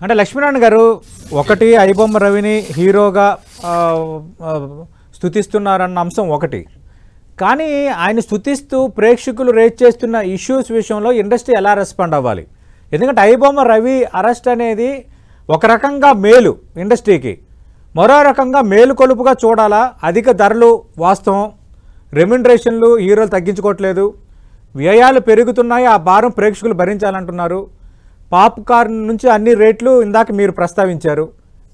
అంటే లక్ష్మీనారాయణ గారు ఒకటి ఐబొమ్మ రవిని హీరోగా స్తుతిస్తున్నారన్న అంశం ఒకటి, కానీ ఆయన స్తుతిస్తూ ప్రేక్షకులు రేట్ చేస్తున్న ఇష్యూస్ విషయంలో ఇండస్ట్రీ ఎలా రెస్పాండ్ అవ్వాలి? ఎందుకంటే ఐబొమ్మ రవి అరెస్ట్ అనేది ఒక రకంగా మేలు ఇండస్ట్రీకి, మరో రకంగా మేలుకొలుపుగా చూడాలా? అధిక ధరలు వాస్తవం, రెమ్యునరేషన్లు హీరోలు తగ్గించుకోవట్లేదు, వ్యయాలు పెరుగుతున్నాయి, ఆ భారం ప్రేక్షకులు భరించాలంటున్నారు, పాప్కార్న్ నుంచి అన్ని రేట్లు ఇందాక మీరు ప్రస్తావించారు.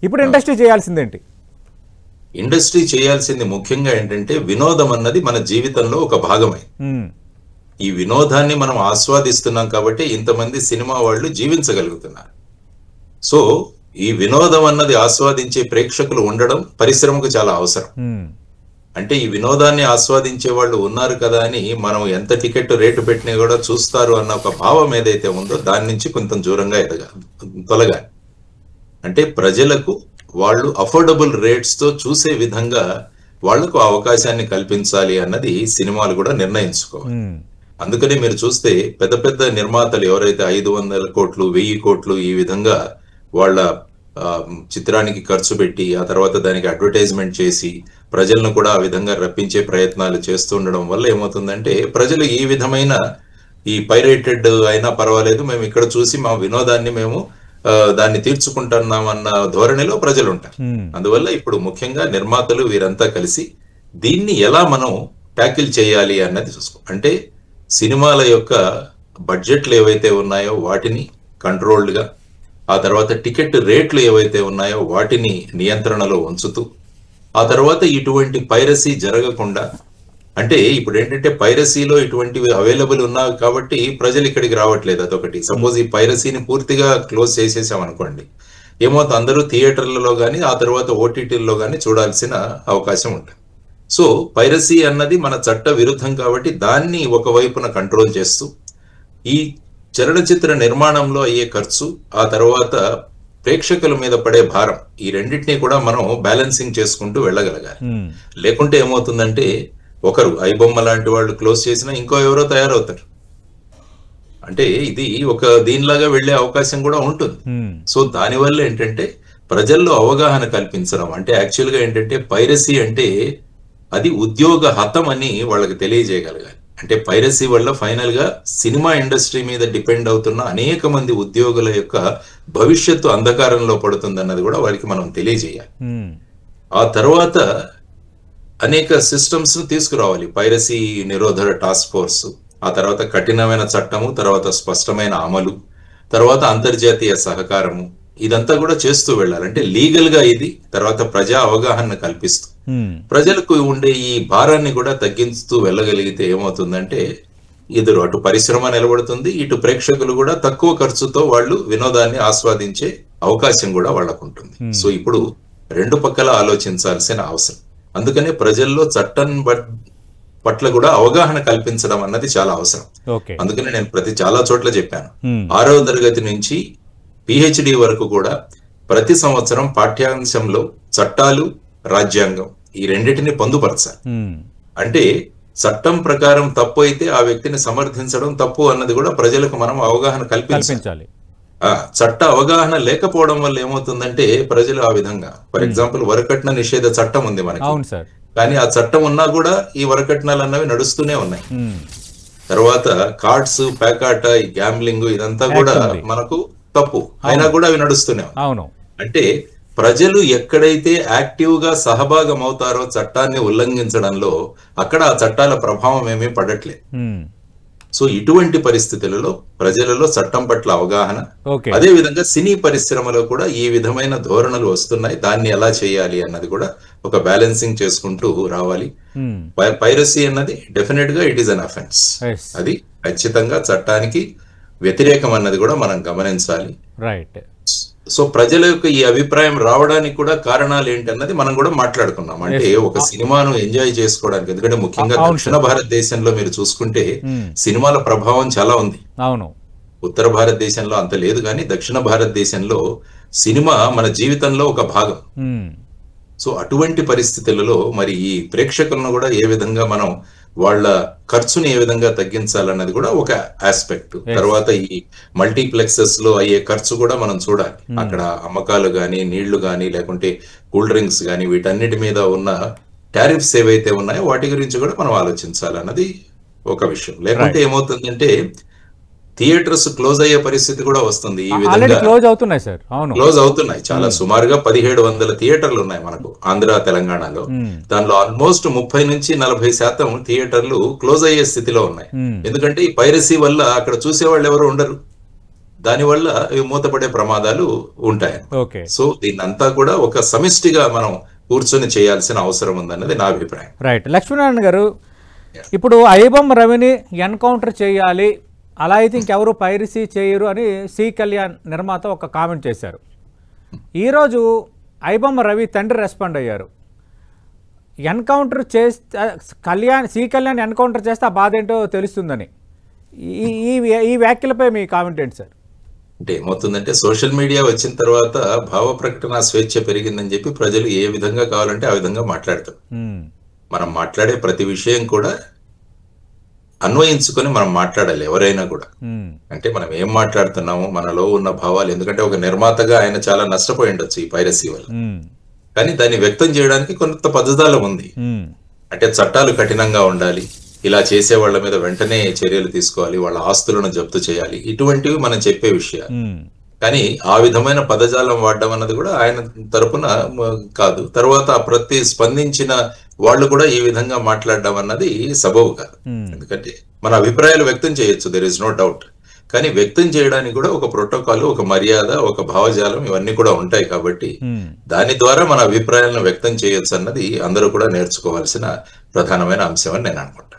ఇప్పుడు ఇండస్ట్రీ చేయాల్సిందేంటి? ఇండస్ట్రీ చేయాల్సింది ముఖ్యంగా ఏంటంటే వినోదం అన్నది మన జీవితంలో ఒక భాగమే. ఈ వినోదాన్ని మనం ఆస్వాదిస్తున్నాం కాబట్టి ఇంతమంది సినిమా వాళ్ళు జీవించగలుగుతున్నారు. సో ఈ వినోదం అన్నది ఆస్వాదించే ప్రేక్షకులు ఉండడం పరిశ్రమకు చాలా అవసరం. అంటే ఈ వినోదాన్ని ఆస్వాదించే వాళ్ళు ఉన్నారు కదా అని మనం ఎంత టికెట్ రేటు పెట్టినా కూడా చూస్తారు అన్న ఒక భావం ఏదైతే ఉందో దాని నుంచి కొంచెం దూరంగా తొలగాలి. అంటే ప్రజలకు వాళ్ళు అఫోర్డబుల్ రేట్స్ తో చూసే విధంగా వాళ్లకు అవకాశాన్ని కల్పించాలి అన్నది సినిమాలు కూడా నిర్ణయించుకోవాలి. అందుకని మీరు చూస్తే పెద్ద పెద్ద నిర్మాతలు ఎవరైతే 500 కోట్లు 1000 కోట్లు ఈ విధంగా వాళ్ళ చిత్రానికి ఖర్చు పెట్టి ఆ తర్వాత దానికి అడ్వర్టైజ్మెంట్ చేసి ప్రజలను కూడా ఆ విధంగా రప్పించే ప్రయత్నాలు చేస్తూ ఉండడం వల్ల ఏమవుతుందంటే ప్రజలు ఈ విధమైన ఈ పైరేటెడ్ అయినా పర్వాలేదు, మేము ఇక్కడ చూసి మా వినోదాన్ని మేము దాన్ని తీర్చుకుంటున్నామన్న ధోరణిలో ప్రజలు ఉంటారు. అందువల్ల ఇప్పుడు ముఖ్యంగా నిర్మాతలు వీరంతా కలిసి దీన్ని ఎలా మనం ట్యాకిల్ చేయాలి అన్నది చూసుకో. అంటే సినిమాల యొక్క బడ్జెట్లు ఏవైతే ఉన్నాయో వాటిని కంట్రోల్డ్ గా, ఆ తర్వాత టికెట్ రేట్లు ఏవైతే ఉన్నాయో వాటిని నియంత్రణలో ఉంచుతూ, ఆ తర్వాత ఇటువంటి పైరసీ జరగకుండా, అంటే ఇప్పుడు ఏంటంటే పైరసీలో ఇటువంటివి అవైలబుల్ ఉన్నాయి కాబట్టి ప్రజలు ఇక్కడికి రావట్లేదు. అదొకటి. సపోజ్ ఈ పైరసీని పూర్తిగా క్లోజ్ చేసేసాం అనుకోండి, ఏమవుతుంది, అందరూ థియేటర్లలో కానీ ఆ తర్వాత ఓటీటీల్లో కానీ చూడాల్సిన అవకాశం ఉంటుంది. సో పైరసీ అన్నది మన చట్ట విరుద్ధం కాబట్టి దాన్ని ఒకవైపున కంట్రోల్ చేస్తూ ఈ చలనచిత్ర నిర్మాణంలో అయ్యే ఖర్చు, ఆ తర్వాత ప్రేక్షకుల మీద పడే భారం, ఈ రెండింటినీ కూడా మనం బ్యాలెన్సింగ్ చేసుకుంటూ వెళ్ళగలగాలి. లేకుంటే ఏమవుతుందంటే ఒకరు ఐబొమ్మ లాంటి వాళ్ళు క్లోజ్ చేసినా ఇంకో ఎవరో తయారవుతారు. అంటే ఇది ఒక దీనిలాగా వెళ్లే అవకాశం కూడా ఉంటుంది. సో దానివల్ల ఏంటంటే ప్రజల్లో అవగాహన కల్పించడం, అంటే యాక్చువల్ గా ఏంటంటే పైరసీ అంటే అది ఉద్యోగ హతం అని వాళ్ళకి తెలియజేయగలగాలి. అంటే పైరసీ వల్ల ఫైనల్ గా సినిమా ఇండస్ట్రీ మీద డిపెండ్ అవుతున్న అనేక మంది ఉద్యోగుల యొక్క భవిష్యత్తు అంధకారంలో పడుతుందన్నది కూడా వారికి మనం తెలియజేయాలి. ఆ తర్వాత అనేక సిస్టమ్స్ ను తీసుకురావాలి. పైరసీ నిరోధక టాస్క్ ఫోర్స్, ఆ తర్వాత కఠినమైన చట్టము, తర్వాత స్పష్టమైన అమలు, తర్వాత అంతర్జాతీయ సహకారము, ఇదంతా కూడా చేస్తూ వెళ్ళాలి. అంటే లీగల్ గా ఇది, తర్వాత ప్రజా అవగాహన కల్పిస్తూ ప్రజలకు ఉండే ఈ భారాన్ని కూడా తగ్గిస్తూ వెళ్ళగలిగితే ఏమవుతుందంటే అటు పరిశ్రమ నిలబడుతుంది, ఇటు ప్రేక్షకులు కూడా తక్కువ ఖర్చుతో వాళ్ళు వినోదాన్ని ఆస్వాదించే అవకాశం కూడా వాళ్ళకు ఉంటుంది. సో ఇప్పుడు రెండు పక్కల ఆలోచించాల్సిన అవసరం. అందుకనే ప్రజల్లో చట్టం పట్ల కూడా అవగాహన కల్పించడం అన్నది చాలా అవసరం. అందుకనే నేను చాలా చోట్ల చెప్పాను, 6వ తరగతి నుంచి PhD వరకు కూడా ప్రతి సంవత్సరం పాఠ్యాంశంలో చట్టాలు, రాజ్యాంగం ఈ రెండింటిని పొందుపరచాలి. అంటే చట్టం ప్రకారం తప్పు అయితే ఆ వ్యక్తిని సమర్థించడం తప్పు అన్నది కూడా ప్రజలకు మనం అవగాహన కల్పించాలి. చట్ట అవగాహన లేకపోవడం వల్ల ఏమవుతుందంటే ప్రజలు ఆ విధంగా, ఫర్ ఎగ్జాంపుల్ వరకట్న నిషేధ చట్టం ఉంది మనకి, కానీ ఆ చట్టం ఉన్నా కూడా ఈ వరకట్నాలు అన్నవి నడుస్తూనే ఉన్నాయి. తర్వాత కార్డ్స్, ప్యాకాట, ఈ గ్యాంబ్లింగ్ ఇదంతా కూడా మనకు తప్పు, అయినా కూడా అవి నడుస్తూనే ఉన్నాయి. అంటే ప్రజలు ఎక్కడైతే యాక్టివ్ గా సహభాగం అవుతారో చట్టాన్ని ఉల్లంఘించడంలో, అక్కడ ఆ చట్టాల ప్రభావం ఏమీ పడట్లేదు. సో ఇటువంటి పరిస్థితులలో ప్రజలలో చట్టం పట్ల అవగాహన, అదే విధంగా సినీ పరిశ్రమలో కూడా ఈ విధమైన ధోరణులు వస్తున్నాయి, దాన్ని ఎలా చేయాలి అన్నది కూడా ఒక బ్యాలెన్సింగ్ చేసుకుంటూ రావాలి. పైరసీ అన్నది డెఫినెట్ గా ఇట్ ఈస్ అన్ అఫెన్స్, అది ఖచ్చితంగా చట్టానికి వ్యతిరేకం అన్నది కూడా మనం గమనించాలి. సో ప్రజల యొక్క ఈ అభిప్రాయం రావడానికి కూడా కారణాలు ఏంటన్నది మనం కూడా మాట్లాడుకున్నాం. అంటే ఒక సినిమాను ఎంజాయ్ చేసుకోవడానికి, ఎందుకంటే ముఖ్యంగా దక్షిణ భారతదేశంలో మీరు చూసుకుంటే సినిమాల ప్రభావం చాలా ఉంది. ఉత్తర భారతదేశంలో అంత లేదు, కానీ దక్షిణ భారతదేశంలో సినిమా మన జీవితంలో ఒక భాగం. సో అటువంటి పరిస్థితులలో మరి ఈ ప్రేక్షకులను కూడా ఏ విధంగా మనం వాళ్ళ ఖర్చుని ఏ విధంగా తగ్గించాలన్నది కూడా ఒక ఆస్పెక్ట్. తర్వాత ఈ మల్టీప్లెక్సెస్ లో అయ్యే ఖర్చు కూడా మనం చూడాలి. అక్కడ అమ్మకాలు గానీ, నీళ్లు గానీ, లేకుంటే కూల్ డ్రింక్స్ గానీ, వీటన్నిటి మీద ఉన్న టారిఫ్స్ ఏవైతే ఉన్నాయో వాటి గురించి కూడా మనం ఆలోచించాలన్నది ఒక విషయం. లేకుంటే ఏమవుతుందంటే థియేటర్స్ క్లోజ్ అయ్యే పరిస్థితి కూడా వస్తుంది. ఈ విధంగా క్లోజ్ అవుతున్నాయి సార్. అవును, క్లోజ్ అవుతున్నాయి. చాలా సుమారుగా 1700 థియేటర్లు ఉన్నాయి మనకు ఆంధ్ర, తెలంగాణలో. దానిలో ఆల్మోస్ట్ 30 నుంచి 40% థియేటర్లు క్లోజ్ అయ్యే స్థితిలో ఉన్నాయి. ఎందుకంటే ఈ పైరసీ వల్ల అక్కడ చూసేవాళ్ళు ఎవరు ఉండరు, దానివల్ల మూతపడే ప్రమాదాలు ఉంటాయి. సో దీన్నంతా కూడా ఒక సమిష్టిగా మనం కూర్చొని చేయాల్సిన అవసరం ఉందన్నది నా అభిప్రాయం. రైట్. లక్ష్మీనారాయణ గారు, ఇప్పుడు ఐబొమ్మ రవిని ఎన్కౌంటర్ చేయాలి, అలా అయితే ఇంకెవరు పైరసీ చేయరు అని సి కళ్యాణ్ నిర్మాత ఒక కామెంట్ చేశారు. ఈరోజు ఐబొమ్మ రవి తండ్రి రెస్పాండ్ అయ్యారు. ఎన్కౌంటర్ చేస్తే సి కళ్యాణ్ ఎన్కౌంటర్ చేస్తే ఆ బాధ ఏంటో తెలుస్తుందని. ఈ వ్యాఖ్యలపై మీ కామెంట్ ఏంటి సార్? అంటే ఏమవుతుందంటే సోషల్ మీడియా వచ్చిన తర్వాత భావ ప్రకటన స్వేచ్ఛ పెరిగిందని చెప్పి ప్రజలు ఏ విధంగా కావాలంటే ఆ విధంగా మాట్లాడతారు. మనం మాట్లాడే ప్రతి విషయం కూడా అన్వయించుకొని మనం మాట్లాడాలి ఎవరైనా కూడా. అంటే మనం ఏం మాట్లాడుతున్నాము, మనలో ఉన్న భావాలు. ఎందుకంటే ఒక నిర్మాతగా ఆయన చాలా నష్టపోయి ఉండొచ్చు ఈ పైరసీ వల్ల, కానీ దాన్ని వ్యక్తం చేయడానికి కొంత పద్ధతాలు ఉంది. అంటే చట్టాలు కఠినంగా ఉండాలి, ఇలా చేసే వాళ్ళ మీద వెంటనే చర్యలు తీసుకోవాలి, వాళ్ళ ఆస్తులను జప్తు చేయాలి, ఇటువంటివి మనం చెప్పే విషయాలు. కానీ ఆ విధమైన పదజాలం వాడడం అన్నది కూడా ఆయన తరపున కాదు. తర్వాత ప్రతి స్పందించిన వాళ్ళు కూడా ఈ విధంగా మాట్లాడడం అన్నది సబబు కాదు. ఎందుకంటే మన అభిప్రాయాలు వ్యక్తం చేయొచ్చు, దెర్ ఇస్ నో డౌట్. కానీ వ్యక్తం చేయడానికి కూడా ఒక ప్రోటోకాల్, ఒక మర్యాద, ఒక భావజాలం ఇవన్నీ కూడా ఉంటాయి. కాబట్టి దాని ద్వారా మన అభిప్రాయాలను వ్యక్తం చేయొచ్చు అన్నది అందరూ కూడా నేర్చుకోవాల్సిన ప్రధానమైన అంశం అని నేను అనుకుంటున్నాను.